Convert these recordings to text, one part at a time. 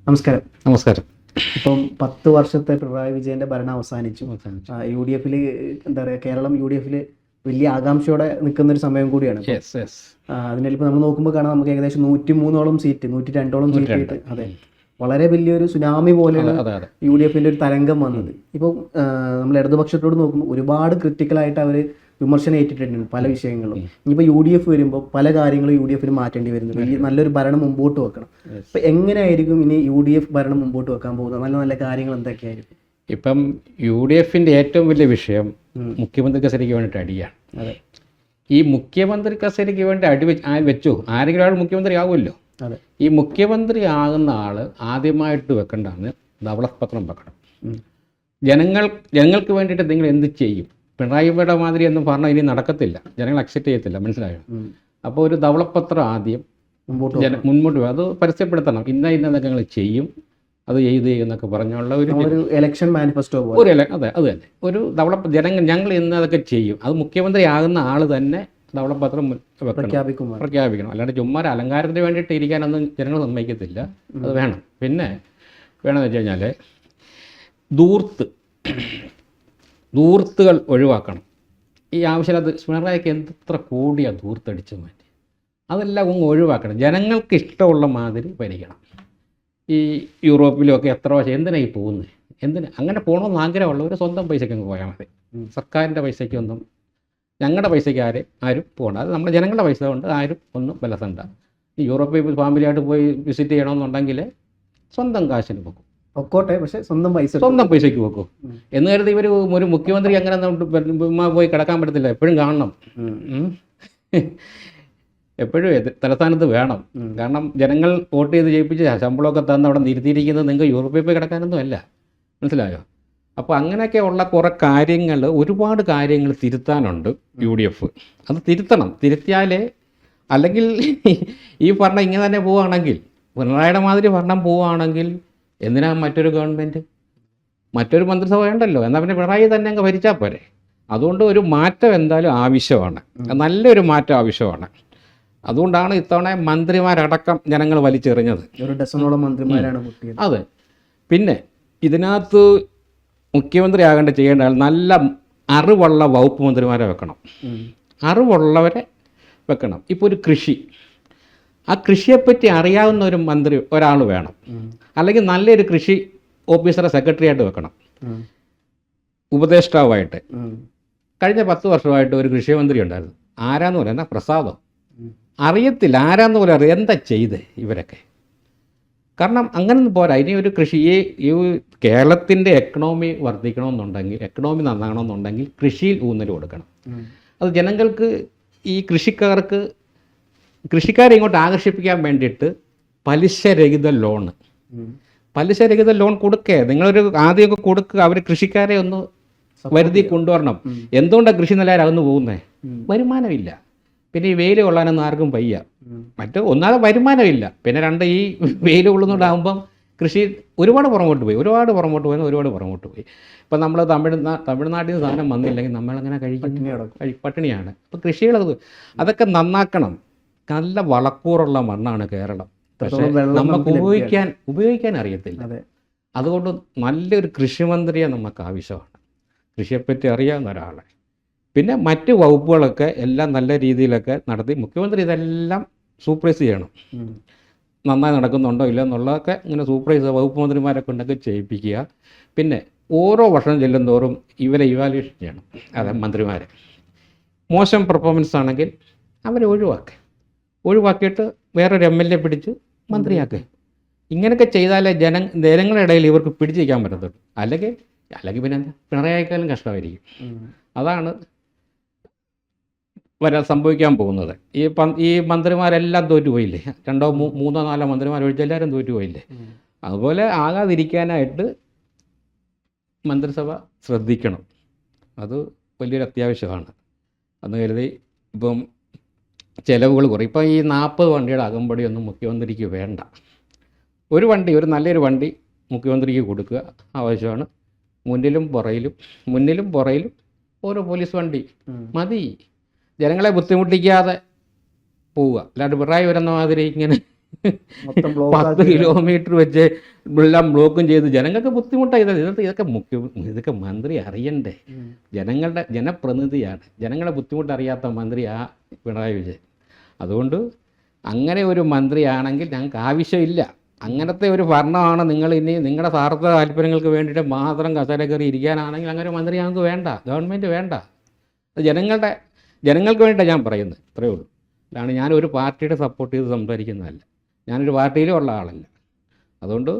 നമസ്കാരം. നമസ്കാരം. ഇപ്പം 10 വർഷത്തെ പിണറായി വിജയന്റെ ഭരണം അവസാനിച്ചു. യു ഡി എഫിൽ എന്താ പറയുക, കേരളം യു ഡി എഫിൽ വലിയ ആകാംക്ഷയോടെ നിൽക്കുന്ന ഒരു സമയം കൂടിയാണ്. അതിനിപ്പോൾ നമ്മൾ നോക്കുമ്പോൾ കാണാം, നമുക്ക് ഏകദേശം 103ഓളം സീറ്റ്, 102ഓളം സീറ്റ് ആയിട്ട്, അതെ, വളരെ വലിയൊരു സുനാമി പോലെയാണ് യു ഡി എഫിന്റെ ഒരു തരംഗം വന്നത്. ഇപ്പം നമ്മൾ ഇടതുപക്ഷത്തോട് നോക്കുമ്പോൾ ഒരുപാട് ക്രിട്ടിക്കലായിട്ട് അവർ വിമർശനം ഏറ്റിട്ടുണ്ട് പല വിഷയങ്ങളും. ഇനിയിപ്പോൾ യു ഡി എഫ് വരുമ്പോൾ പല കാര്യങ്ങളും യു ഡി എഫിന് മാറ്റേണ്ടി വരുന്നു. വലിയ നല്ലൊരു ഭരണം മുമ്പോട്ട് വെക്കണം. അപ്പം എങ്ങനെയായിരിക്കും ഇനി യു ഡി എഫ് ഭരണം മുമ്പോട്ട് വെക്കാൻ പോകുന്നത്? നല്ല നല്ല കാര്യങ്ങൾ എന്തൊക്കെയായിരിക്കും? ഇപ്പം യു ഡി എഫിൻ്റെ ഏറ്റവും വലിയ വിഷയം മുഖ്യമന്ത്രി കസേരയ്ക്ക് വേണ്ടിയിട്ട് അടിയാണ്. അതെ, ഈ മുഖ്യമന്ത്രി കസേരയ്ക്ക് വേണ്ടി വെച്ചു ആരെങ്കിലും ആൾ മുഖ്യമന്ത്രി ആവുമല്ലോ. അതെ, ഈ മുഖ്യമന്ത്രി ആകുന്ന ആൾ ആദ്യമായിട്ട് വെക്കേണ്ടതാണ് ധവളപത്രം വെക്കണം. ജനങ്ങൾക്ക് വേണ്ടിയിട്ട് നിങ്ങൾ എന്ത് ചെയ്യും? പിണറായിയുടെ മാതിരി ഒന്നും പറഞ്ഞാൽ ഇനി നടക്കത്തില്ല, ജനങ്ങൾ അക്സെപ്റ്റ് ചെയ്യത്തില്ല, മനസ്സിലായോ? അപ്പോൾ ഒരു ധവളപത്രം ആദ്യം മുൻപോട്ട് അത് പരസ്യപ്പെടുത്തണം. ഇന്നതൊക്കെ ഞങ്ങൾ ചെയ്യും, അത് എന്നൊക്കെ പറഞ്ഞുള്ള ഒരു ഇലക്ഷൻ മാനിഫെസ്റ്റോ അതെ, അത് തന്നെ ഒരു ഞങ്ങൾ ഇന്നതൊക്കെ ചെയ്യും. അത് മുഖ്യമന്ത്രി ആകുന്ന ആൾ തന്നെ ധവളപത്രം പ്രഖ്യാപിക്കണം. അല്ലാണ്ട് ചുമ്മാ അലങ്കാരത്തിന് വേണ്ടിയിട്ട് ഇരിക്കാനൊന്നും ജനങ്ങൾ സമ്മതിക്കത്തില്ല. അത് വേണം. പിന്നെ വേണമെന്ന് വെച്ച് കഴിഞ്ഞാൽ ധൂർത്തുകൾ ഒഴിവാക്കണം. ഈ ആവശ്യമില്ലാത്ത പിണറായിക്ക് എത്ര കോടിയാണ് ധൂർത്തടിച്ച് മാറ്റി, അതെല്ലാം ഒഴിവാക്കണം. ജനങ്ങൾക്ക് ഇഷ്ടമുള്ള മാതിരി ഭരിക്കണം. ഈ യൂറോപ്പിലുമൊക്കെ എത്ര വർഷം എന്തിനായി പോകുന്നത്? അങ്ങനെ പോകണമെന്ന് ആഗ്രഹമുള്ളവർ സ്വന്തം പൈസയ്ക്ക് അങ്ങ് പോയാൽ മതി. സർക്കാരിൻ്റെ പൈസയ്ക്കൊന്നും, ഞങ്ങളുടെ പൈസയ്ക്ക് ആരും പോകണ്ട. അത് നമ്മുടെ ജനങ്ങളുടെ പൈസ കൊണ്ട് ആരും ഒന്നും വിലസണ്ട. ഈ യൂറോപ്പിൽ ഫാമിലിയായിട്ട് പോയി വിസിറ്റ് ചെയ്യണമെന്നുണ്ടെങ്കിൽ സ്വന്തം കാശിന് പോകും, പൊക്കോട്ടെ, പക്ഷേ സ്വന്തം പൈസയ്ക്ക് വെക്കും. എന്ന് കരുതി ഒരു മുഖ്യമന്ത്രി അങ്ങനെ പോയി കിടക്കാൻ പറ്റത്തില്ല. എപ്പോഴും കാണണം, എപ്പോഴും തലസ്ഥാനത്ത് വേണം. കാരണം ജനങ്ങൾ വോട്ട് ചെയ്ത് ജയിപ്പിച്ച് ശമ്പളമൊക്കെ തന്ന് അവിടെ നിർത്തിയിരിക്കുന്നത് നിങ്ങൾക്ക് യൂറോപ്പിൽ പോയി കിടക്കാനൊന്നും അല്ല, മനസ്സിലായോ? അപ്പോൾ അങ്ങനെയൊക്കെ ഉള്ള കുറേ കാര്യങ്ങൾ, ഒരുപാട് കാര്യങ്ങൾ തിരുത്താനുണ്ട് യു ഡി എഫ്. അത് തിരുത്തിയാലേ, അല്ലെങ്കിൽ ഈ ഭരണം ഇങ്ങനെ തന്നെ പോവുകയാണെങ്കിൽ, പിണറായിയുടെ മാതിരി ഭരണം പോവുകയാണെങ്കിൽ എന്തിനാ മറ്റൊരു ഗവൺമെൻറ്, മറ്റൊരു മന്ത്രിസഭ വേണ്ടല്ലോ? എന്നാൽ പിന്നെ പിണറായി തന്നെ അങ്ങ് ഭരിച്ചാൽ പോരെ. അതുകൊണ്ട് ഒരു മാറ്റം എന്തായാലും ആവശ്യമാണ്, നല്ലൊരു മാറ്റം ആവശ്യമാണ്. അതുകൊണ്ടാണ് ഇത്തവണ മന്ത്രിമാരടക്കം ജനങ്ങൾ വലിച്ചെറിഞ്ഞത്. ഒരു ഡസനോളം മന്ത്രിമാരാണ്. അതെ. പിന്നെ ഇതിനകത്ത് മുഖ്യമന്ത്രി ചെയ്യേണ്ട നല്ല അറിവുള്ള വകുപ്പ് മന്ത്രിമാരെ വെക്കണം. അറിവുള്ളവരെ വെക്കണം. ഇപ്പോൾ ഒരു കൃഷി, ആ കൃഷിയെപ്പറ്റി അറിയാവുന്ന ഒരു ഒരാൾ വേണം. അല്ലെങ്കിൽ നല്ലൊരു കൃഷി ഓഫീസറെ സെക്രട്ടറി ആയിട്ട് വെക്കണം, ഉപദേഷ്ടാവായിട്ട്. കഴിഞ്ഞ 10 വർഷമായിട്ട് ഒരു കൃഷി മന്ത്രി ഉണ്ടായിരുന്നു. ആരാന്ന് പോലെ, എന്നാ പ്രസാദോ, അറിയത്തില്ല, ആരാന്ന് പോലെ അറിയാം എന്താ ചെയ്ത് ഇവരൊക്കെ. കാരണം അങ്ങനൊന്നും പോരാ. ഇനി ഒരു കൃഷിയെ, ഈ കേരളത്തിൻ്റെ എക്കണോമി വർദ്ധിക്കണമെന്നുണ്ടെങ്കിൽ, എക്കണോമി നന്നാകണമെന്നുണ്ടെങ്കിൽ കൃഷിയിൽ ഊന്നൽ കൊടുക്കണം. അത് ജനങ്ങൾക്ക്, ഈ കൃഷിക്കാരെ ഇങ്ങോട്ട് ആകർഷിപ്പിക്കാൻ വേണ്ടിയിട്ട് പലിശരഹിത ലോൺ കൊടുക്കുക. നിങ്ങളൊരു ആദ്യമൊക്കെ കൊടുക്കുക, അവർ കൃഷിക്കാരെ ഒന്ന് വരുതി കൊണ്ടുവരണം. എന്തുകൊണ്ടാണ് കൃഷി നിലയിലാകുന്നു പോകുന്നത്? വരുമാനമില്ല. പിന്നെ ഈ വെയിൽ കൊള്ളാനൊന്നും ആർക്കും വയ്യ. ഒന്നാമത് വരുമാനമില്ല, പിന്നെ ഈ വെയിൽ കൊള്ളുന്നതാകുമ്പം കൃഷി ഒരുപാട് പുറമോട്ട് പോയി. ഇപ്പം നമ്മൾ തമിഴ്നാട്ടിൽ നിന്ന് സാധനം വന്നില്ലെങ്കിൽ നമ്മളങ്ങനെ പട്ടിണിയാണ്. അപ്പോൾ കൃഷികളത് അതൊക്കെ നന്നാക്കണം. നല്ല വളക്കൂറുള്ള മണ്ണാണ് കേരളം, പക്ഷേ നമുക്ക് ഉപയോഗിക്കാൻ അറിയത്തില്ല. അതുകൊണ്ട് നല്ലൊരു കൃഷിമന്ത്രിയെ നമുക്ക് ആവശ്യമാണ്, കൃഷിയെപ്പറ്റി അറിയാവുന്ന ഒരാളെ. പിന്നെ മറ്റ് വകുപ്പുകളൊക്കെ എല്ലാം നല്ല രീതിയിലൊക്കെ നടത്തി മുഖ്യമന്ത്രി ഇതെല്ലാം സൂപ്പർവൈസ് ചെയ്യണം. നന്നായി നടക്കുന്നുണ്ടോ ഇല്ല എന്നുള്ളതൊക്കെ ഇങ്ങനെ സൂപ്പർവൈസ് വകുപ്പ് മന്ത്രിമാരൊക്കെ ഉണ്ടൊക്കെ ചെയ്യിപ്പിക്കുക. പിന്നെ ഓരോ വർഷം ചെല്ലും തോറും ഇവരെ ഇവാലുവേഷൻ ചെയ്യണം. അതെ, മന്ത്രിമാരെ മോശം പെർഫോമൻസ് ആണെങ്കിൽ അവരെ ഒഴിവാക്കിയിട്ട് വേറൊരു MLA പിടിച്ച് മന്ത്രിയാക്കുക. ഇങ്ങനെയൊക്കെ ചെയ്താലേ ജനങ്ങളുടെ ഇടയിൽ ഇവർക്ക് പിടിച്ചിരിക്കാൻ പറ്റത്തുള്ളൂ. അല്ലെങ്കിൽ പിന്നെ എന്താ, പിണറായിക്കാലും കഷ്ടമായിരിക്കും. അതാണ് സംഭവിക്കാൻ പോകുന്നത്. ഈ മന്ത്രിമാരെല്ലാം തോറ്റുപോയില്ലേ? 2, 3, 4 മന്ത്രിമാർ ഒഴിച്ച് എല്ലാവരും തോറ്റുപോയില്ലേ? അതുപോലെ ആകാതിരിക്കാനായിട്ട് മന്ത്രിസഭ ശ്രദ്ധിക്കണം. അത് വലിയൊരു അത്യാവശ്യമാണ്. അന്ന് കരുതി ഇപ്പം ചിലവുകൾ കുറയും. ഇപ്പം ഈ 40 വണ്ടിയുടെ അകമ്പടിയൊന്നും മുഖ്യമന്ത്രിക്ക് വേണ്ട. ഒരു നല്ലൊരു വണ്ടി മുഖ്യമന്ത്രിക്ക് കൊടുക്കുക ആവശ്യമാണ്. മുന്നിലും പുറയിലും ഓരോ പോലീസ് വണ്ടി മതി. ജനങ്ങളെ ബുദ്ധിമുട്ടിക്കാതെ പോവുക. അല്ലാണ്ട് പിണറായി വരുന്ന മാതിരി ഇങ്ങനെ മൊത്തം 10 കിലോമീറ്റർ വെച്ച് എല്ലാം ബ്ലോക്കും ചെയ്ത് ജനങ്ങൾക്ക് ബുദ്ധിമുട്ടായി. ഇതൊക്കെ മന്ത്രി അറിയണ്ടേ? ജനപ്രതിനിധിയാണ്. ജനങ്ങളെ ബുദ്ധിമുട്ട് അറിയാത്ത മന്ത്രി പിണറായി വിജയൻ. അതുകൊണ്ട് അങ്ങനെ ഒരു മന്ത്രിയാണെങ്കിൽ ഞങ്ങൾക്ക് ആവശ്യമില്ല. അങ്ങനത്തെ ഒരു ഭരണമാണ് നിങ്ങൾ ഇനി നിങ്ങളുടെ സ്വാർത്ഥ താല്പര്യങ്ങൾക്ക് വേണ്ടിയിട്ട് മാത്രം കസേര കയറി ഇരിക്കാനാണെങ്കിൽ അങ്ങനെ ഒരു മന്ത്രി ഞങ്ങൾക്ക് വേണ്ട, ഗവൺമെൻറ് വേണ്ട. അത് ജനങ്ങൾക്ക് വേണ്ടിയിട്ടാണ് ഞാൻ പറയുന്നത്. ഇത്രയേ ഉള്ളൂ. അതാണ് ഞാനൊരു പാർട്ടിയുടെ സപ്പോർട്ട് ചെയ്ത് സംസാരിക്കുന്നതല്ല. ഞാനൊരു പാർട്ടിയിലും ഉള്ള ആളല്ല. അതുകൊണ്ട്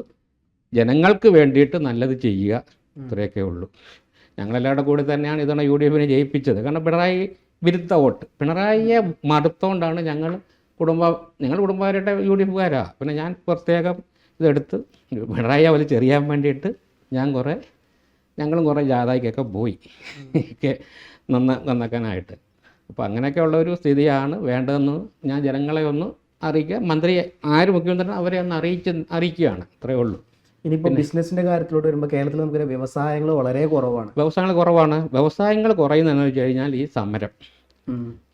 ജനങ്ങൾക്ക് വേണ്ടിയിട്ട് നല്ലത് ചെയ്യുക, ഇത്രയൊക്കെ ഉള്ളൂ. ഞങ്ങളെല്ലാവരുടെ കൂടെ തന്നെയാണ് ഇതവണ UDF ജയിപ്പിച്ചത്. കാരണം പിണറായി വിരുദ്ധ വോട്ട്, പിണറായിയെ മടുത്തോണ്ടാണ് ഞങ്ങൾ കുടുംബക്കാരുടെ UDFകാരാണ്. പിന്നെ ഞാൻ പ്രത്യേകം ഇതെടുത്ത് പിണറായിയെ വലിച്ചെറിയാൻ വേണ്ടിയിട്ട് ഞങ്ങളും കുറേ ജാഥയ്ക്കൊക്കെ പോയി നന്നാക്കാനായിട്ട്. അപ്പോൾ അങ്ങനെയൊക്കെ ഉള്ളൊരു സ്ഥിതിയാണ് വേണ്ടതെന്ന് ഞാൻ ജനങ്ങളെ ഒന്ന് അറിയിക്കുക. മന്ത്രിയെ മുഖ്യമന്ത്രി അവരെ ഒന്ന് അറിയിക്കുകയാണ്. ഇത്രയേ ഉള്ളൂ. ഇനിയിപ്പോൾ ബിസിനസിൻ്റെ കാര്യത്തിലോട്ട് വരുമ്പോൾ കേരളത്തിൽ നമുക്ക് വ്യവസായങ്ങൾ വളരെ കുറവാണ്. വ്യവസായങ്ങൾ കുറയുന്നതെന്ന് വെച്ച് കഴിഞ്ഞാൽ ഈ സമരം.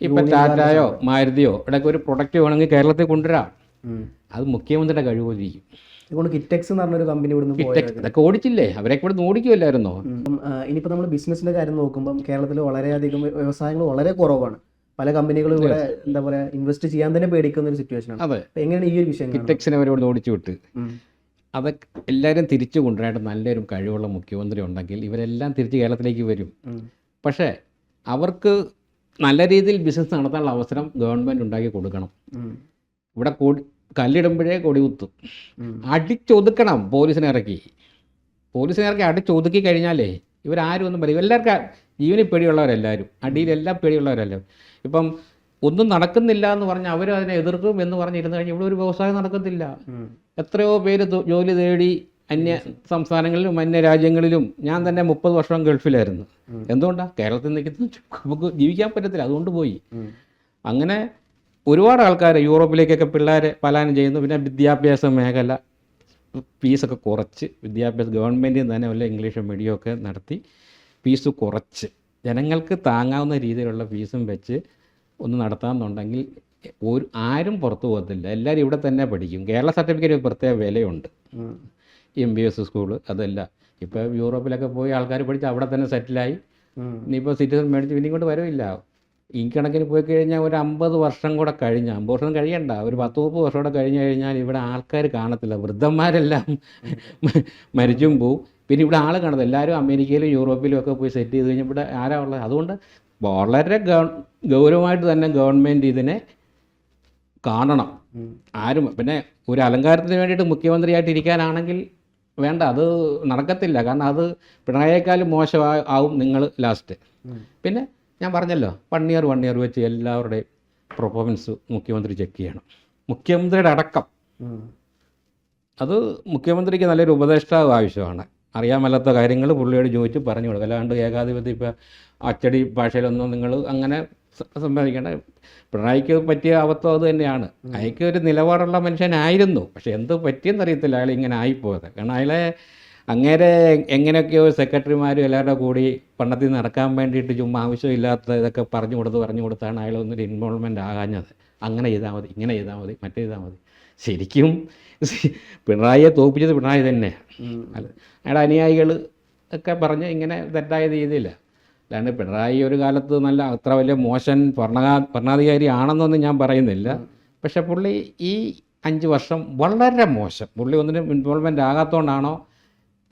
ഇപ്പം ടാറ്റയോ മാരുതിയോ ഇവിടെയൊക്കെ ഒരു പ്രൊഡക്റ്റ് വേണമെങ്കിൽ കേരളത്തിൽ കൊണ്ടുവരാം. അത് മുഖ്യമന്ത്രിയുടെ കഴിവിരിക്കും. അതുകൊണ്ട് കിറ്റെക്സ് എന്ന് പറഞ്ഞൊരു കമ്പനി ഇതൊക്കെ ഓടിച്ചില്ലേ? അവരെ ഇവിടെ ഓടിക്കുമല്ലായിരുന്നോ? ഇനിയിപ്പോൾ നമ്മൾ ബിസിനസിൻ്റെ കാര്യം നോക്കുമ്പം കേരളത്തിൽ വളരെയധികം വ്യവസായങ്ങൾ വളരെ കുറവാണ്. പല കമ്പനികളും ഇവിടെ എന്താ പറയുക ഇൻവെസ്റ്റ് ചെയ്യാൻ തന്നെ പേടിക്കുന്ന ഒരു സിറ്റുവേഷനാണ്. അതെ. എങ്ങനെയാണ് ഈ ഒരു വിഷയം? കിറ്റെക്സിനെ അവരോട് ഓടിച്ചു വിട്ട് അതൊക്കെ എല്ലാവരും തിരിച്ചു കൊണ്ടുവരാനായിട്ട് നല്ലൊരു കഴിവുള്ള മുഖ്യമന്ത്രി ഉണ്ടെങ്കിൽ ഇവരെല്ലാം തിരിച്ച് കേരളത്തിലേക്ക് വരും. പക്ഷേ അവർക്ക് നല്ല രീതിയിൽ ബിസിനസ് നടത്താനുള്ള അവസരം ഗവൺമെൻറ് ഉണ്ടാക്കി കൊടുക്കണം. ഇവിടെ കല്ലിടുമ്പോഴേ കൊടികുത്തും. അടിച്ചൊതുക്കണം. പോലീസിനെ ഇറക്കി അടിച്ചൊതുക്കി കഴിഞ്ഞാലേ ഇവരാരും ഒന്നും പറയും. എല്ലാവർക്കും ജീവനിൽ പേടിയുള്ളവരെല്ലാവരും, അടിയിലെല്ലാം പേടിയുള്ളവരെല്ലാം. ഇപ്പം ഒന്നും നടക്കുന്നില്ല എന്ന് പറഞ്ഞാൽ അവർ അതിനെ എതിർക്കും എന്ന് പറഞ്ഞിരുന്നു കഴിഞ്ഞാൽ ഇവിടെ ഒരു വ്യവസായം നടക്കത്തില്ല. എത്രയോ പേര് ജോലി തേടി അന്യ സംസ്ഥാനങ്ങളിലും അന്യ രാജ്യങ്ങളിലും. ഞാൻ തന്നെ 30 വർഷം ഗൾഫിലായിരുന്നു. എന്തുകൊണ്ടാണ്? കേരളത്തിൽ നിൽക്കുന്ന നമുക്ക് ജീവിക്കാൻ പറ്റത്തില്ല, അതുകൊണ്ട് പോയി. അങ്ങനെ ഒരുപാട് ആൾക്കാർ യൂറോപ്പിലേക്കൊക്കെ പിള്ളേരെ പലായനം ചെയ്യുന്നു. പിന്നെ വിദ്യാഭ്യാസ മേഖല ഫീസൊക്കെ കുറച്ച്, ഗവൺമെൻറ്റിൽ നിന്ന് തന്നെ വല്ല ഇംഗ്ലീഷ് മീഡിയമൊക്കെ നടത്തി ഫീസ് കുറച്ച് ജനങ്ങൾക്ക് താങ്ങാവുന്ന രീതിയിലുള്ള ഫീസും വെച്ച് ഒന്ന് നടത്താമെന്നുണ്ടെങ്കിൽ ആരും പുറത്തു പോകത്തില്ല. എല്ലാവരും ഇവിടെ തന്നെ പഠിക്കും. കേരള സർട്ടിഫിക്കറ്റ് പ്രത്യേക വിലയുണ്ട്. MBS സ്കൂള് അതല്ല. ഇപ്പോൾ യൂറോപ്പിലൊക്കെ പോയി ആൾക്കാർ പഠിച്ച് അവിടെ തന്നെ സെറ്റിലായി. ഇനിയിപ്പോൾ സിറ്റിസൺ മേടിച്ച് പിന്നെ ഇങ്ങോട്ട് വരവില്ല. ഈ കണക്കിന് പോയി കഴിഞ്ഞാൽ ഒരു 50 വർഷം കൂടെ കഴിഞ്ഞ്, 50 വർഷം കഴിയണ്ട, ഒരു 10-30 വർഷം കൂടെ കഴിഞ്ഞ് കഴിഞ്ഞാൽ ഇവിടെ ആൾക്കാർ കാണത്തില്ല. വൃദ്ധന്മാരെല്ലാം മരിച്ചും പോവും. പിന്നെ ഇവിടെ ആൾ കാണത്തില്ല. എല്ലാവരും അമേരിക്കയിലും യൂറോപ്പിലും ഒക്കെ പോയി സെറ്റ് ചെയ്ത് കഴിഞ്ഞാൽ ഇവിടെ ആരാ ഉള്ളത്? അതുകൊണ്ട് വളരെ ഗൗരവമായിട്ട് തന്നെ ഗവൺമെൻറ് ഇതിനെ കാണണം. പിന്നെ ഒരു അലങ്കാരത്തിന് വേണ്ടിയിട്ട് മുഖ്യമന്ത്രിയായിട്ട് ഇരിക്കാനാണെങ്കിൽ വേണ്ട, അത് നടക്കത്തില്ല. കാരണം അത് പിണറായിയേക്കാളും മോശമാവും നിങ്ങൾ ലാസ്റ്റ്. പിന്നെ ഞാൻ പറഞ്ഞല്ലോ, 1 ഇയർ വെച്ച് എല്ലാവരുടെയും പെർഫോമൻസ് മുഖ്യമന്ത്രി ചെക്ക് ചെയ്യണം. മുഖ്യമന്ത്രിയുടെ അടക്കം. അത് മുഖ്യമന്ത്രിക്ക് നല്ലൊരു ഉപദേഷ്ടാവ് ആവശ്യമാണ്. അറിയാൻ മേലാത്ത കാര്യങ്ങൾ പുള്ളിയോട് ചോദിച്ച് പറഞ്ഞു കൊടുക്കുക. അല്ലാണ്ട് ഏകാധിപത്യം ഇപ്പോൾ അച്ചടി ഭാഷയിലൊന്നും നിങ്ങൾ അങ്ങനെ സംസാരിക്കേണ്ട. പിണറായിക്ക് പറ്റിയ അബദ്ധം അത് തന്നെയാണ്. അയാൾക്ക് ഒരു നിലപാടുള്ള മനുഷ്യനായിരുന്നു. പക്ഷെ എന്ത് പറ്റിയെന്നറിയത്തില്ല അയാൾ ഇങ്ങനെ ആയിപ്പോയത്. കാരണം അയാളെ അങ്ങേരെ എങ്ങനെയൊക്കെയോ സെക്രട്ടറിമാരും എല്ലാവരുടെ കൂടി പണ്ടത്തിൽ നടക്കാൻ വേണ്ടിയിട്ട് ചുമ്മാ ആവശ്യമില്ലാത്ത ഇതൊക്കെ പറഞ്ഞു കൊടുത്താണ് അയാൾ ഒന്നൊരു ഇൻവോൾവ്മെൻ്റ് ആകാഞ്ഞത്. അങ്ങനെ ചെയ്താൽ മതി, ഇങ്ങനെ ചെയ്താൽ മതി, മറ്റേ ചെയ്താൽ മതി. ശരിക്കും പിണറായിയെ തോൽപ്പിച്ചത് പിണറായി തന്നെ. അയാളുടെ അനുയായികൾ ഒക്കെ പറഞ്ഞ് ഇങ്ങനെ തെറ്റായ രീതിയില്ല. അല്ലാണ്ട് പിണറായി ഒരു കാലത്ത് അത്ര വലിയ മോശം ഭരണാധികാരി ആണെന്നൊന്നും ഞാൻ പറയുന്നില്ല. പക്ഷെ പുള്ളി ഈ 5 വർഷം വളരെ മോശം. പുള്ളി ഒന്നിനും ഇൻവോൾവ്മെൻ്റ് ആകാത്തതുകൊണ്ടാണോ?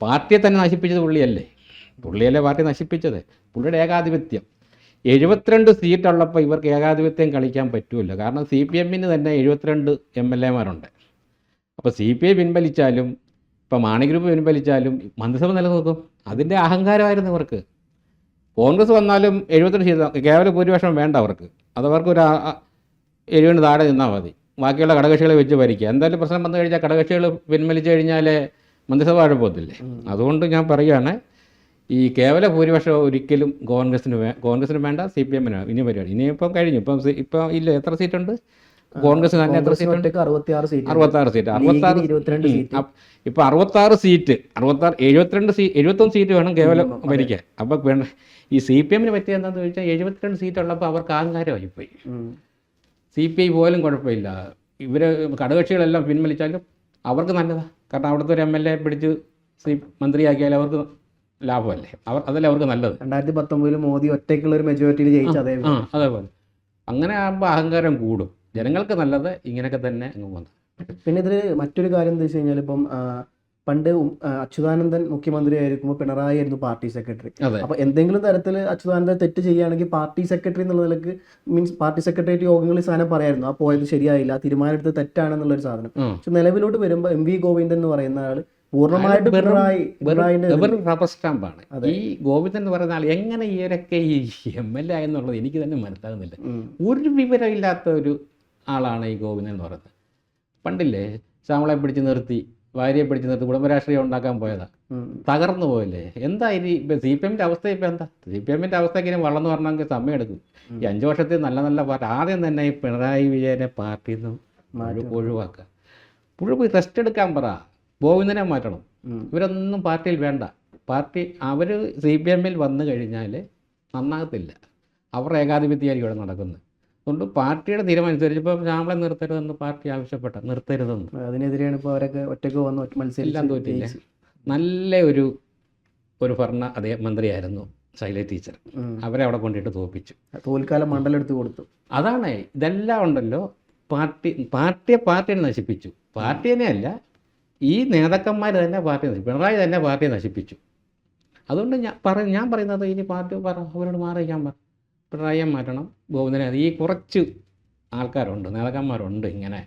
പാർട്ടിയെ തന്നെ നശിപ്പിച്ചത് പുള്ളിയല്ലേ പാർട്ടി നശിപ്പിച്ചത്. പുള്ളിയുടെ ഏകാധിപത്യം. 72 സീറ്റുള്ളപ്പോൾ ഇവർക്ക് ഏകാധിപത്യം കളിക്കാൻ പറ്റില്ല. കാരണം CPM-ന് തന്നെ 72 MLA-മാരുണ്ട്. അപ്പോൾ CPI പിൻവലിച്ചാലും ഇപ്പോൾ മാണി ഗ്രൂപ്പ് പിൻവലിച്ചാലും മന്ത്രിസഭ നിലനിൽക്കും. അതിൻ്റെ അഹങ്കാരമായിരുന്നു ഇവർക്ക്. കോൺഗ്രസ് വന്നാലും 72 സീറ്റ് കേവല ഭൂരിപക്ഷം വേണ്ട അവർക്ക്. അതവർക്ക് ഒരു 70 താഴെ നിന്നാൽ മതി. ബാക്കിയുള്ള ഘടകകക്ഷികളെ വെച്ച് ഭരിക്കുക. എന്തായാലും പ്രശ്നം വന്നു കഴിഞ്ഞാൽ ഘടകകക്ഷികൾ പിൻവലിച്ചു കഴിഞ്ഞാൽ മന്ത്രിസഭ പോകത്തില്ലേ. അതുകൊണ്ട് ഞാൻ പറയുകയാണ്, ഈ കേവല ഭൂരിപക്ഷം ഒരിക്കലും കോൺഗ്രസിന് വേണ്ട, CPM-ന് ഇനി പരിപാടി. ഇനിയിപ്പം കഴിഞ്ഞു. ഇപ്പം ഇല്ല. എത്ര സീറ്റുണ്ട് കോൺഗ്രസ് തന്നെ? എത്ര സീറ്റുണ്ട്? 66 സീറ്റ്. 66 ഇപ്പം 66 സീറ്റ്. 71 സീറ്റ് വേണം കേവലം ഭരിക്കാൻ. അപ്പം വേണ്ട. ഈ CPM-ന് പറ്റിയ എന്താണെന്ന് ചോദിച്ചാൽ 72 സീറ്റ് ഉള്ളപ്പോൾ അവർക്ക് അഹങ്കാരമായിപ്പോയി. CPI പോലും കുഴപ്പമില്ല. ഇവർ ഘടകകക്ഷികളെല്ലാം പിൻവലിച്ചാലും അവർക്ക് നല്ലതാണ്. കാരണം അവിടുത്തെ ഒരു MLA പിടിച്ച് മന്ത്രിയാക്കിയാൽ അവർക്ക് ലാഭമല്ലേ, അതല്ലേ അവർക്ക് നല്ലത്. 2019 മോദി ഒറ്റയ്ക്കുള്ള ഒരു മെജോറിറ്റിയിൽ ജയിച്ച അതേപോലെ അങ്ങനെ ആകുമ്പോൾ അഹങ്കാരം കൂടും. ജനങ്ങൾക്ക് നല്ലത് ഇങ്ങനെയൊക്കെ തന്നെ അങ്ങ് വന്നു. പിന്നെ ഇതിൽ മറ്റൊരു കാര്യം എന്താ വെച്ച് കഴിഞ്ഞാൽ, ഇപ്പം പണ്ട് അച്യുതാനന്ദൻ മുഖ്യമന്ത്രി ആയിരിക്കുമ്പോൾ പിണറായി ആയിരുന്നു പാർട്ടി സെക്രട്ടറി. അപ്പോൾ എന്തെങ്കിലും തരത്തിൽ അച്യുതാനന്ദൻ തെറ്റ് ചെയ്യുകയാണെങ്കിൽ പാർട്ടി സെക്രട്ടറി എന്നുള്ള നിലക്ക്, മീൻസ് പാർട്ടി സെക്രട്ടേറിയറ്റ് യോഗങ്ങളിൽ സാധനം പറയായിരുന്നു, ആ പോയത് ശരിയായില്ല, തീരുമാനം എടുത്ത് തെറ്റാണെന്നുള്ളൊരു സാധനം. പക്ഷെ നിലവിലോട്ട് വരുമ്പോൾ MV ഗോവിന്ദൻ എന്ന് പറയുന്ന ആൾ പൂർണ്ണമായിട്ട് റബ്ബർ സ്റ്റാമ്പാണ്. ഈ ഗോവിന്ദൻ എന്ന് പറയുന്ന ആൾ എങ്ങനെ ഇവരൊക്കെ ഈ MLA എന്നുള്ളത് എനിക്ക് തന്നെ മനസ്സിലാകുന്നില്ല. ഒരു വിവരമില്ലാത്ത ഒരു ആളാണ് ഈ ഗോവിന്ദൻ എന്ന് പറയുന്നത്. പണ്ടില്ലേ ശ്യാമളെ പിടിച്ച് നിർത്തി, ഭാര്യയെ പിടിച്ച് നിർത്തി കുടുംബരാഷ്ട്രീയം ഉണ്ടാക്കാൻ പോയതാ, തകർന്നു പോയല്ലേ. എന്താ ഇനി ഇപ്പം CPM അവസ്ഥ? ഇപ്പം എന്താ CPM അവസ്ഥയ്ക്ക് ഇനി വളർന്നു വരണമെങ്കിൽ സമയം എടുക്കും. ഈ 5 വർഷത്തിൽ നല്ല നല്ല പാർട്ടി ആദ്യം തന്നെ ഈ പിണറായി വിജയനെ പാർട്ടിയിൽ നിന്ന് ഒഴിവാക്കുക. പുഴു റെസ്റ്റ് എടുക്കാൻ പറ, ഗോവിന്ദനെ മാറ്റണം. ഇവരൊന്നും പാർട്ടിയിൽ വേണ്ട. പാർട്ടി അവർ CPM വന്നു കഴിഞ്ഞാൽ നന്നാകത്തില്ല. അവരുടെ ഏകാധിപത്യമായിരിക്കും ഇവിടെ നടക്കുന്നത്. അതുകൊണ്ട് പാർട്ടിയുടെ തീരുമാനമനുസരിച്ച് ഇപ്പോൾ ശ്യാമളെ നിർത്തരുതെന്ന് പാർട്ടി ആവശ്യപ്പെട്ട നിർത്തരുതെന്ന്, അതിനെതിരെയാണ് ഇപ്പോൾ അവരൊക്കെ ഒറ്റയ്ക്ക് വന്ന് മത്സരിക്കാൻ തോറ്റില്ല. നല്ല ഒരു ഭരണ മന്ത്രിയായിരുന്നു ശൈലജ ടീച്ചർ. അവരെ അവിടെ കൊണ്ടിട്ട് തോൽപ്പിച്ചു, തോൽക്കാലം മണ്ഡലം എടുത്ത് കൊടുത്തു. അതാണ് ഇതെല്ലാം ഉണ്ടല്ലോ. പാർട്ടിയെ നശിപ്പിച്ചു. പാർട്ടിയെ അല്ല, ഈ നേതാക്കന്മാർ തന്നെ പാർട്ടി നശിപ്പിച്ചു. പിണറായി തന്നെ പാർട്ടിയെ നശിപ്പിച്ചു. അതുകൊണ്ട് ഞാൻ പറയുന്നത് ഇനി പാർട്ടി അവരോട് മാറിയിരിക്കാൻ പറ, പിണറായിയെ മാറ്റണം, ഗോവിന്ദനെ. ഈ കുറച്ച് ആൾക്കാരുണ്ട്, നേതാക്കന്മാരുണ്ട് ഇങ്ങനെ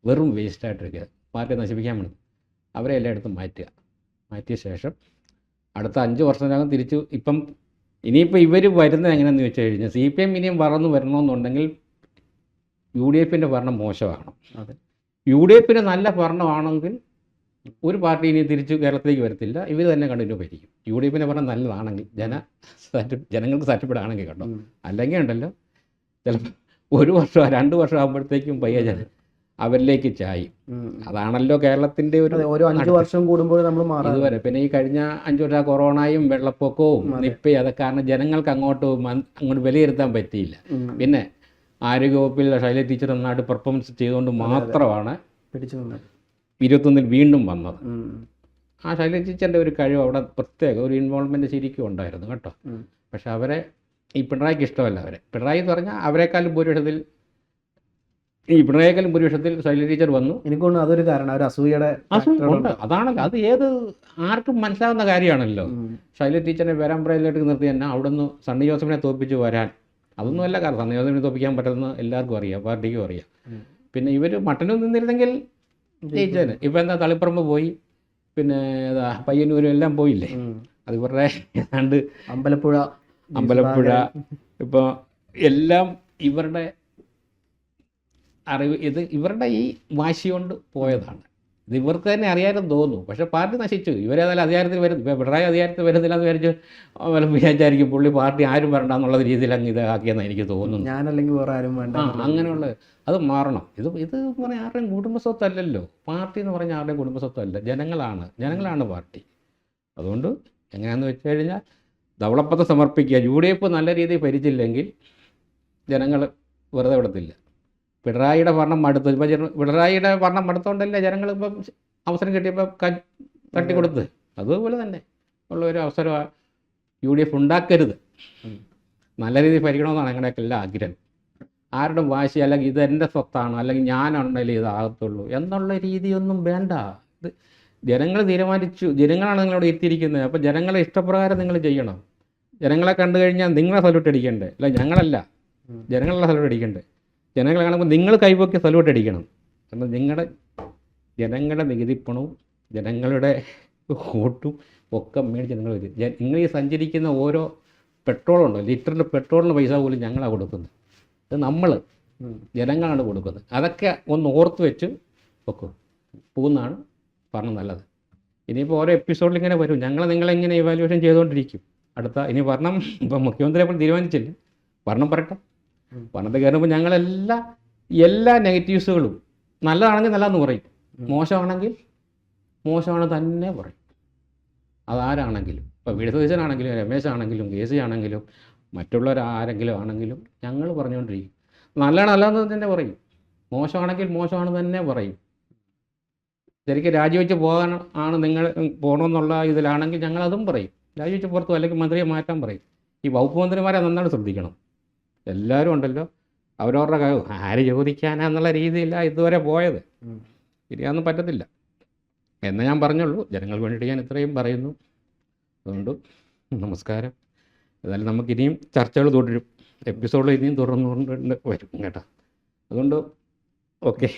വെറും വേസ്റ്റായിട്ടിരിക്കുക, പാർട്ടിയെ നശിപ്പിക്കാൻ വേണ്ടി. അവരെ എല്ലായിടത്തും മാറ്റിയ ശേഷം അടുത്ത 5 വർഷത്തിനകം തിരിച്ചു ഇനിയിപ്പോൾ ഇവർ വരുന്നത് എങ്ങനെയാണെന്ന് വെച്ച് കഴിഞ്ഞാൽ, CPM ഇനിയും വളർന്നു വരണമെന്നുണ്ടെങ്കിൽ UDF ഭരണം മോശമാകണം. UDF നല്ല ഭരണമാണെങ്കിൽ ഒരു പാർട്ടി ഇനി തിരിച്ച് കേരളത്തിലേക്ക് വരത്തില്ല, ഇവർ തന്നെ കണ്ടിന്യൂ ഭരിക്കും. UDF ഭരണം നല്ലതാണെങ്കിൽ, ജനങ്ങൾക്ക് സാറ്റിപ്പെടാണെങ്കിൽ കേട്ടോ. അല്ലെങ്കിൽ ഉണ്ടല്ലോ ചിലപ്പോൾ 1 വർഷം 2 വർഷം ആകുമ്പോഴത്തേക്കും പയ്യ അവരിലേക്ക് ചായും. അതാണല്ലോ കേരളത്തിൻ്റെ ഒരു 5 വർഷം കൂടുമ്പോൾ നമ്മൾ ഇതുവരെ. പിന്നെ ഈ കഴിഞ്ഞ 5 വർഷം കൊറോണയും വെള്ളപ്പൊക്കവും നിപ്പയും അതൊക്കെ കാരണം ജനങ്ങൾക്ക് അങ്ങോട്ട് വിലയിരുത്താൻ പറ്റിയില്ല. പിന്നെ ആരോഗ്യവകുപ്പിൽ ശൈലജ ടീച്ചർ നന്നായിട്ട് പെർഫോമൻസ് ചെയ്തുകൊണ്ട് മാത്രമാണ് 21 വീണ്ടും വന്നത്. ആ ശൈലജ ടീച്ചറിൻ്റെ ഒരു കഴിവ് അവിടെ പ്രത്യേക ഒരു ഇൻവോൾവ്മെൻറ്റ് ശരിക്കും ഉണ്ടായിരുന്നു കേട്ടോ. പക്ഷെ അവരെ ഈ പിണറായിക്ക് ഇഷ്ടമല്ല. പിണറായി എന്ന് പറഞ്ഞാൽ അവരെക്കാളും ഭൂരിപക്ഷത്തിൽ ശൈലജ ടീച്ചർ വന്നു. എനിക്കൊന്നും അതൊരു കാരണം, ഒരു അസൂയയുടെ ഉണ്ട്. അതാണല്ലോ, അത് ആർക്കും മനസ്സിലാവുന്ന കാര്യമാണല്ലോ. ശൈലജ ടീച്ചറിനെ പേരാമ്പ്രയിലേക്ക് നിർത്തി തന്നെ അവിടെ നിന്ന് സണ്ണി ജോസഫിനെ തോൽപ്പിച്ച് വരാൻ അതൊന്നുമല്ല കാരണം. സണ്ണി ജോസഫിനെ തോൽപ്പിക്കാൻ പറ്റുന്ന എല്ലാവർക്കും അറിയാം, പാർട്ടിക്കും അറിയാം. പിന്നെ ഇവർ മട്ടനും നിന്നിരുന്നെങ്കിൽ ജയിച്ചേനെ. ഇപ്പം എന്താ തളിപ്പറമ്പ് പോയി, പിന്നെ പയ്യന്നൂരും എല്ലാം പോയില്ലേ. അത് ഇവരുടെ ഏതാണ്ട് അമ്പലപ്പുഴ ഇപ്പോൾ എല്ലാം ഇവരുടെ അറിവ്, ഇവരുടെ ഈ വാശി കൊണ്ട് പോയതാണ്. ഇത് ഇവർക്ക് തന്നെ അറിയാമെന്ന് തോന്നുന്നു. പക്ഷേ പാർട്ടി നശിച്ചു. ഇവരേതായാലും അധികാരത്തിൽ വരും. ഇപ്പോൾ പിണറായി അധികാരത്തിൽ വരുന്നില്ല എന്ന് വിചാരിച്ചായിരിക്കും പുള്ളി പാർട്ടി ആരും വരണ്ട എന്നുള്ള രീതിയിൽ അങ്ങ് ഇതാക്കിയെന്ന് എനിക്ക് തോന്നുന്നു. ഞാനല്ലെങ്കിൽ വേറെ ആരും വേണ്ട. അങ്ങനെയുള്ള അത് മാറണം. ഇത് പറഞ്ഞാൽ ആരുടെയും കുടുംബസ്വത്തല്ലല്ലോ. പാർട്ടി എന്ന് പറഞ്ഞാൽ ആരുടെയും കുടുംബസ്വത്തല്ല, ജനങ്ങളാണ് പാർട്ടി. അതുകൊണ്ട് എങ്ങനെയാണെന്ന് വെച്ച് കഴിഞ്ഞാൽ ധവളപ്പത്ത് സമർപ്പിക്കുക. UDF നല്ല രീതിയിൽ ഭരിച്ചില്ലെങ്കിൽ ജനങ്ങൾ വെറുതെ വിടത്തില്ല. പിണറായിയുടെ ഭരണം മടുത്തു. പിണറായിയുടെ ഭരണം മടുത്തോണ്ടല്ലേ ജനങ്ങൾ ഇപ്പം അവസരം കിട്ടിയപ്പോൾ തട്ടിക്കൊടുത്ത്. അതുപോലെ തന്നെ ഉള്ള ഒരു അവസരം UDF ഉണ്ടാക്കരുത്. നല്ല രീതിയിൽ ഭരിക്കണമെന്നാണ് ഞങ്ങളുടെയൊക്കെ എല്ലാ ആഗ്രഹം. ആരുടെ വാശി അല്ലെങ്കിൽ ഇതെൻ്റെ സ്വത്താണ് അല്ലെങ്കിൽ ഞാനുണ്ടെങ്കിൽ ഇതാകത്തുള്ളൂ എന്നുള്ള രീതിയൊന്നും വേണ്ട. ഇത് ജനങ്ങൾ തീരുമാനിച്ചു. ജനങ്ങളാണ് നിങ്ങളോട് എത്തിയിരിക്കുന്നത്. അപ്പോൾ ജനങ്ങളെ ഇഷ്ടപ്രകാരം നിങ്ങൾ ചെയ്യണം. ജനങ്ങളെ കണ്ടു കഴിഞ്ഞാൽ നിങ്ങളെ സല്യൂട്ട് അടിക്കണ്ടേ? അല്ല, ഞങ്ങളല്ല, ജനങ്ങളെ സല്യൂട്ട് അടിക്കണ്ടേ? ജനങ്ങളെ കാണുമ്പോൾ നിങ്ങൾ കൈപൊക്കി സല്യൂട്ട് അടിക്കണം. കാരണം ജനങ്ങളുടെ നികുതിപ്പണവും ജനങ്ങളുടെ വോട്ടും ഒക്കെ മേടിച്ച് നിങ്ങൾ ഈ സഞ്ചരിക്കുന്ന ഓരോ പെട്രോളുണ്ടോ, ലിറ്ററിൽ പെട്രോളിന് പൈസ പോലും ഞങ്ങളാണ് കൊടുക്കുന്നത്. അത് ജനങ്ങളാണ് കൊടുക്കുന്നത്. അതൊക്കെ ഒന്ന് ഓർത്ത് വെച്ച് വെക്കും പോകുന്നതാണ് പറഞ്ഞത് നല്ലത്. ഇനിയിപ്പോൾ ഓരോ എപ്പിസോഡിൽ ഇങ്ങനെ വരും. നിങ്ങളെങ്ങനെ ഇവാലുവേഷൻ ചെയ്തുകൊണ്ടിരിക്കും. ഇനി ഭരണം ഇപ്പം മുഖ്യമന്ത്രി അപ്പോൾ തീരുമാനിച്ചില്ല, ഭരണം പറയട്ടെ. ഭരണത്തിൽ കയറുമ്പോൾ എല്ലാ നെഗറ്റീവ്സുകളും നല്ലതാണെങ്കിൽ നല്ലതെന്ന് പറയും, മോശമാണെങ്കിൽ മോശമാണ് തന്നെ പറയും. അതാരാണെങ്കിലും, ഇപ്പോൾ വി. ഡി. സതീശനാണെങ്കിലും രമേശാണെങ്കിലും KC ആണെങ്കിലും മറ്റുള്ളവരാരെങ്കിലും ആണെങ്കിലും ഞങ്ങൾ പറഞ്ഞുകൊണ്ടിരിക്കും. നല്ലതാണെന്ന് തന്നെ പറയും. മോശമാണെങ്കിൽ മോശമാണെന്ന് തന്നെ പറയും. ശരിക്കും രാജിവെച്ച് പോകാൻ ആണ് നിങ്ങൾ പോകണമെന്നുള്ള ഇതിലാണെങ്കിൽ ഞങ്ങളതും പറയും. രാജിവെച്ച് പുറത്തു അല്ലെങ്കിൽ മന്ത്രിയെ മാറ്റാൻ പറയും. ഈ വകുപ്പ് മന്ത്രിമാരെ നന്നായിട്ട് ശ്രദ്ധിക്കണം. എല്ലാവരും ഉണ്ടല്ലോ അവരവരുടെ ആര് ചോദിക്കാനാന്നുള്ള രീതിയിലാണ് ഇതുവരെ പോയത്. ഇനിയൊന്നും പറ്റത്തില്ല എന്ന് ഞാൻ പറഞ്ഞുള്ളൂ. ജനങ്ങൾക്ക് വേണ്ടിയിട്ട് ഞാൻ ഇത്രയും പറയുന്നു. അതുകൊണ്ട് നമസ്കാരം. എന്നാലും നമുക്കിനിയും ചർച്ചകൾ തുടരും. എപ്പിസോഡ് ഇനിയും തുടർന്നുകൊണ്ട് വരും കേട്ടോ. അതുകൊണ്ട് ഓക്കെ.